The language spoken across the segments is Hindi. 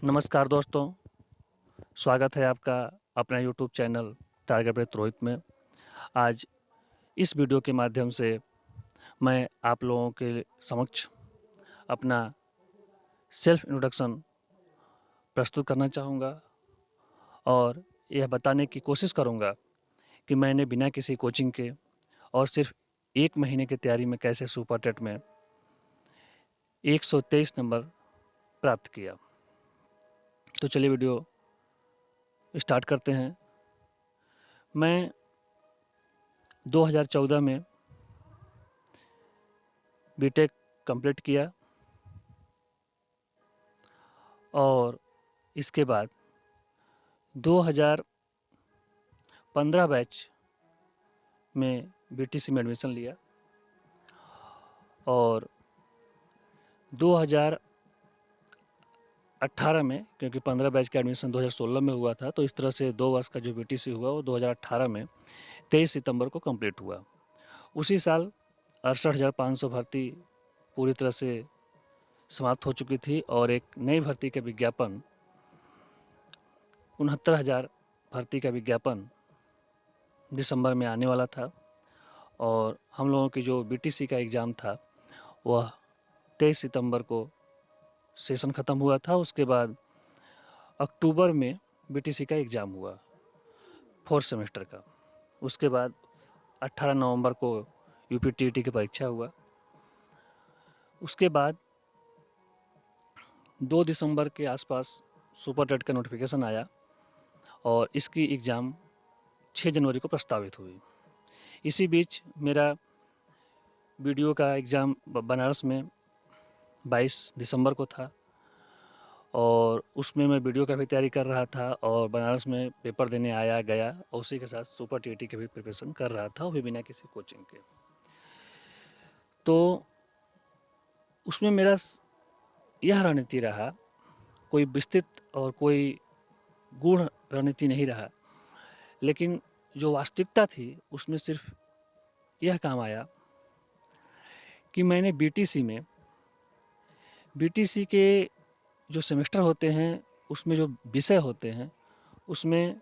नमस्कार दोस्तों, स्वागत है आपका अपना YouTube channel target with Rohit में। आज इस वीडियो के माध्यम से मैं आप लोगों के समक्ष अपना सेल्फ इंट्रोडक्शन प्रस्तुत करना चाहूँगा और यह बताने की कोशिश करूँगा कि मैंने बिना किसी कोचिंग के और सिर्फ 1 महीने की तैयारी में कैसे सुपर टेट में 123 नंबर प्राप्त किया। तो चलिए वीडियो स्टार्ट करते हैं। मैं 2014 में बीटेक कंप्लीट किया और इसके बाद 2015 बैच में बीटीसी में एडमिशन लिया और 2018 में, क्योंकि 15 बैच का एडमिशन 2016 में हुआ था, तो इस तरह से 2 वर्ष का जो बीटीसी हुआ वो 2018 में 23 सितंबर को कंप्लीट हुआ। उसी साल 68,500 भर्ती पूरी तरह से समाप्त हो चुकी थी और एक नई भर्ती का विज्ञापन 69,000 भर्ती का विज्ञापन दिसंबर में आने वाला था और हम लोगों की जो बीटीसी का एग्ज़ाम था वह 23 सितंबर को सेशन ख़त्म हुआ था। उसके बाद अक्टूबर में बीटीसी का एग्ज़ाम हुआ 4th सेमेस्टर का। उसके बाद 18 नवंबर को यूपीटीईटी की परीक्षा हुआ। उसके बाद 2 दिसंबर के आसपास सुपर टेट का नोटिफिकेशन आया और इसकी एग्ज़ाम 6 जनवरी को प्रस्तावित हुई। इसी बीच मेरा वीडियो का एग्ज़ाम बनारस में 22 दिसंबर को था और उसमें मैं वीडियो का भी तैयारी कर रहा था और बनारस में पेपर देने आया गया और उसी के साथ सुपर टीईटी की भी प्रिपरेशन कर रहा था, वो भी बिना किसी कोचिंग के। तो उसमें मेरा यह रणनीति रहा, कोई विस्तृत और कोई गूढ़ रणनीति नहीं रहा, लेकिन जो वास्तविकता थी उसमें सिर्फ यह काम आया कि मैंने बीटीसी के जो सेमेस्टर होते हैं उसमें जो विषय होते हैं उसमें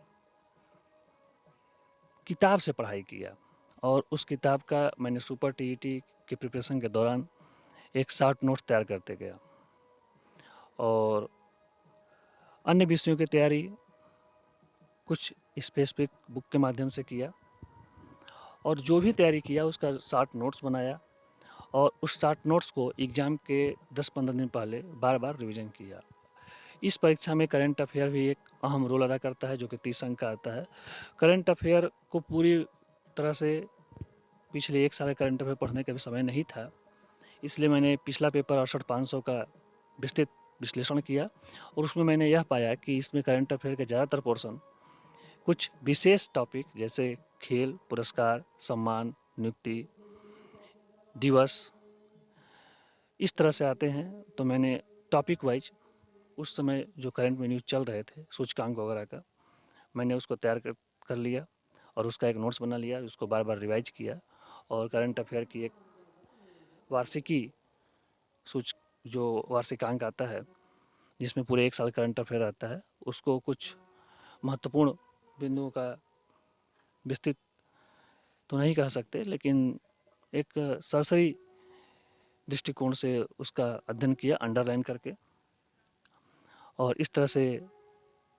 किताब से पढ़ाई किया और उस किताब का मैंने सुपर टीईटी के प्रिपरेशन के दौरान एक शॉर्ट नोट्स तैयार करते गया और अन्य विषयों की तैयारी कुछ स्पेसिफिक बुक के माध्यम से किया और जो भी तैयारी किया उसका शॉर्ट नोट्स बनाया और उस शॉर्ट नोट्स को एग्ज़ाम के 10-15 दिन पहले बार बार रिवीजन किया। इस परीक्षा में करंट अफेयर भी एक अहम रोल अदा करता है, जो कि 30 अंक का आता है। करंट अफेयर को पूरी तरह से पिछले 1 साल का करंट अफेयर पढ़ने का भी समय नहीं था, इसलिए मैंने पिछला पेपर 68,500 का विस्तृत विश्लेषण किया और उसमें मैंने यह पाया कि इसमें करंट अफेयर के ज़्यादातर पोर्शन कुछ विशेष टॉपिक जैसे खेल, पुरस्कार, सम्मान, नियुक्ति, दिवस, इस तरह से आते हैं। तो मैंने टॉपिक वाइज उस समय जो करंट में न्यूज़ चल रहे थे सूचकांक वगैरह का, मैंने उसको तैयार कर लिया और उसका एक नोट्स बना लिया, उसको बार बार रिवाइज किया और करंट अफेयर की एक वार्षिकी जो वार्षिकांक आता है जिसमें पूरे 1 साल करंट अफेयर आता है, उसको कुछ महत्वपूर्ण बिंदुओं का विस्तृत तो नहीं कह सकते, लेकिन एक सरसरी दृष्टिकोण से उसका अध्ययन किया अंडरलाइन करके और इस तरह से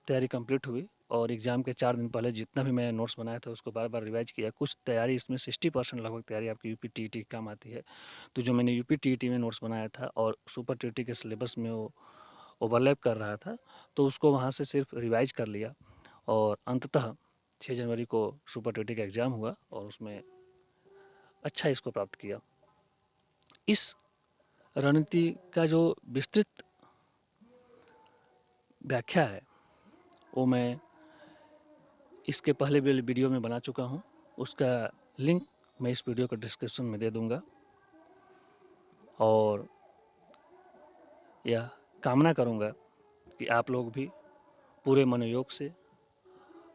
तैयारी कंप्लीट हुई और एग्ज़ाम के 4 दिन पहले जितना भी मैं नोट्स बनाया था उसको बार बार रिवाइज किया। कुछ तैयारी इसमें 60% लगभग तैयारी आपकी यूपीटीईटी की काम आती है, तो जो मैंने यूपीटीईटी में नोट्स बनाया था और सुपर टीईटी के सिलेबस में वो ओवरलैप कर रहा था, तो उसको वहाँ से सिर्फ रिवाइज कर लिया और अंततः 6 जनवरी को सुपर टीईटी का एग्ज़ाम हुआ और उसमें अच्छा इसको प्राप्त किया। इस रणनीति का जो विस्तृत व्याख्या है वो मैं इसके पहले भी वीडियो में बना चुका हूँ, उसका लिंक मैं इस वीडियो के डिस्क्रिप्शन में दे दूँगा और यह कामना करूँगा कि आप लोग भी पूरे मनोयोग से,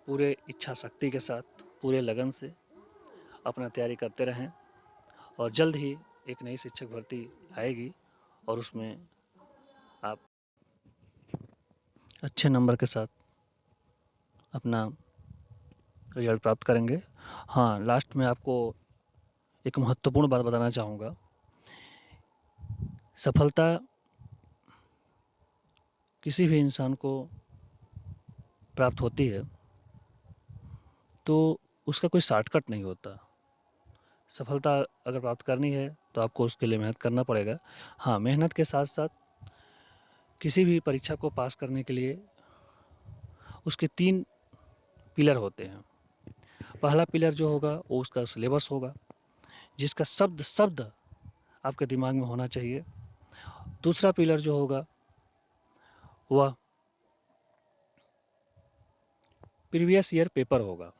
पूरे इच्छा शक्ति के साथ, पूरे लगन से अपना तैयारी करते रहें और जल्द ही एक नई शिक्षक भर्ती आएगी और उसमें आप अच्छे नंबर के साथ अपना रिजल्ट प्राप्त करेंगे। हाँ, लास्ट में आपको एक महत्वपूर्ण बात बताना चाहूँगा। सफलता किसी भी इंसान को प्राप्त होती है तो उसका कोई शॉर्टकट नहीं होता। सफलता अगर प्राप्त करनी है तो आपको उसके लिए मेहनत करना पड़ेगा। हाँ, मेहनत के साथ साथ किसी भी परीक्षा को पास करने के लिए उसके 3 पिलर होते हैं। पहला पिलर जो होगा वो उसका सिलेबस होगा, जिसका शब्द शब्द आपके दिमाग में होना चाहिए। दूसरा पिलर जो होगा वह प्रीवियस ईयर पेपर होगा,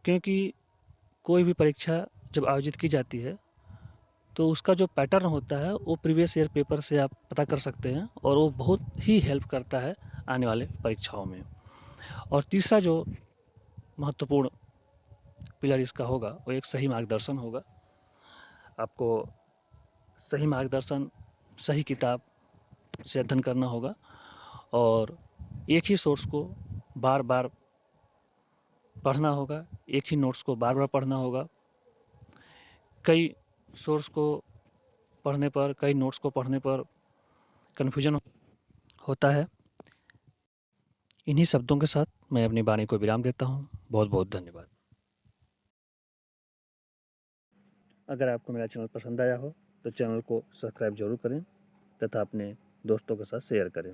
क्योंकि कोई भी परीक्षा जब आयोजित की जाती है तो उसका जो पैटर्न होता है वो प्रीवियस ईयर पेपर से आप पता कर सकते हैं, और वो बहुत ही हेल्प करता है आने वाले परीक्षाओं में। और तीसरा जो महत्वपूर्ण पिलर इसका होगा वो एक सही मार्गदर्शन होगा। आपको सही मार्गदर्शन, सही किताब से अध्ययन करना होगा, और एक ही सोर्स को बार बार पढ़ना होगा, एक ही नोट्स को बार बार पढ़ना होगा। कई सोर्स को पढ़ने पर, कई नोट्स को पढ़ने पर कन्फ्यूजन होता है। इन्हीं शब्दों के साथ मैं अपनी वाणी को विराम देता हूँ। बहुत बहुत धन्यवाद। अगर आपको मेरा चैनल पसंद आया हो तो चैनल को सब्सक्राइब जरूर करें तथा अपने दोस्तों के साथ शेयर करें।